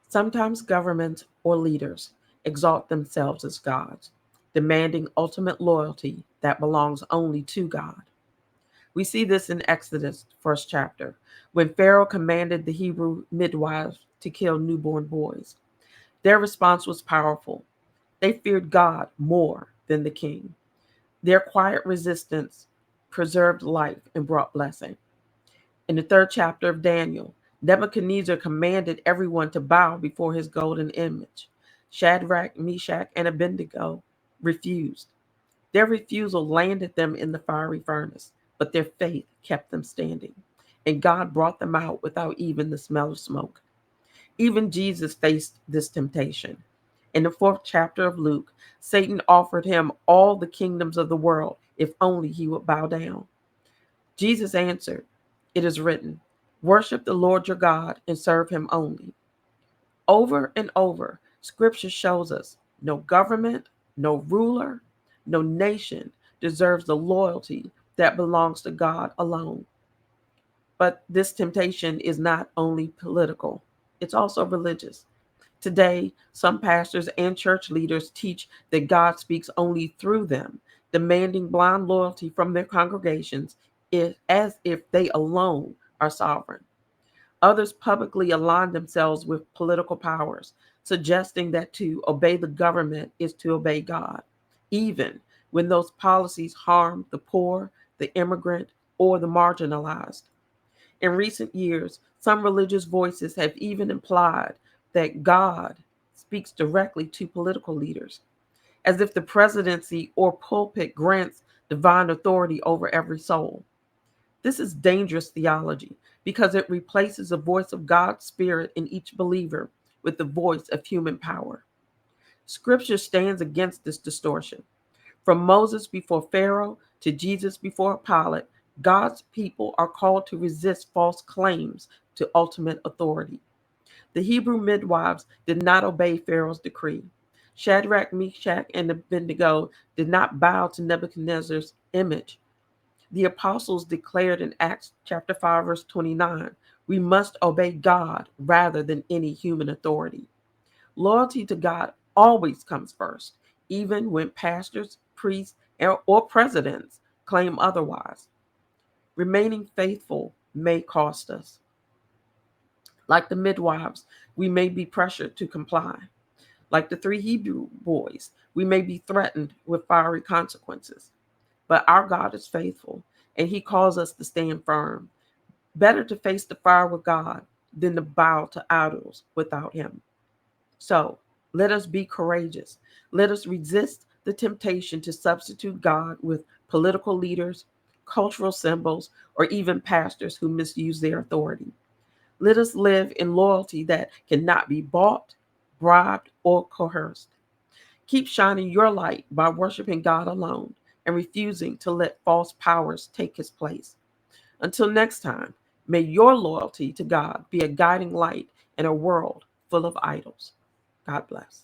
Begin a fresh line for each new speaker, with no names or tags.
Sometimes governments or leaders exalt themselves as gods, demanding ultimate loyalty that belongs only to God. We see this in Exodus, first chapter, when Pharaoh commanded the Hebrew midwives to kill newborn boys. Their response was powerful. They feared God more than the king. Their quiet resistance preserved life and brought blessing. In the third chapter of Daniel, Nebuchadnezzar commanded everyone to bow before his golden image. Shadrach, Meshach, and Abednego refused. Their refusal landed them in the fiery furnace, but their faith kept them standing. And God brought them out without even the smell of smoke. Even Jesus faced this temptation. In the fourth chapter of Luke, Satan offered him all the kingdoms of the world if only he would bow down. Jesus answered, "It is written, worship the Lord your God and serve him only." Over and over, scripture shows us no government, no ruler, no nation deserves the loyalty that belongs to God alone. But this temptation is not only political, it's also religious. Today, some pastors and church leaders teach that God speaks only through them, demanding blind loyalty from their congregations as if they alone are sovereign. Others publicly align themselves with political powers, suggesting that to obey the government is to obey God, even when those policies harm the poor, the immigrant, or the marginalized. In recent years, some religious voices have even implied that God speaks directly to political leaders, as if the presidency or pulpit grants divine authority over every soul. This is dangerous theology because it replaces the voice of God's Spirit in each believer with the voice of human power. Scripture stands against this distortion. From Moses before Pharaoh to Jesus before Pilate, God's people are called to resist false claims to ultimate authority. The Hebrew midwives did not obey Pharaoh's decree. Shadrach, Meshach, and Abednego did not bow to Nebuchadnezzar's image. The apostles declared in Acts chapter 5 verse 29, we must obey God rather than any human authority. Loyalty to God always comes first, even when pastors, priests, or presidents claim otherwise. Remaining faithful may cost us. Like the midwives, we may be pressured to comply. Like the three Hebrew boys, we may be threatened with fiery consequences. But our God is faithful, and he calls us to stand firm. Better to face the fire with God than to bow to idols without him. So let us be courageous. Let us resist the temptation to substitute God with political leaders, cultural symbols, or even pastors who misuse their authority. Let us live in loyalty that cannot be bought, bribed, or coerced. Keep shining your light by worshiping God alone and refusing to let false powers take his place. Until next time, may your loyalty to God be a guiding light in a world full of idols. God bless.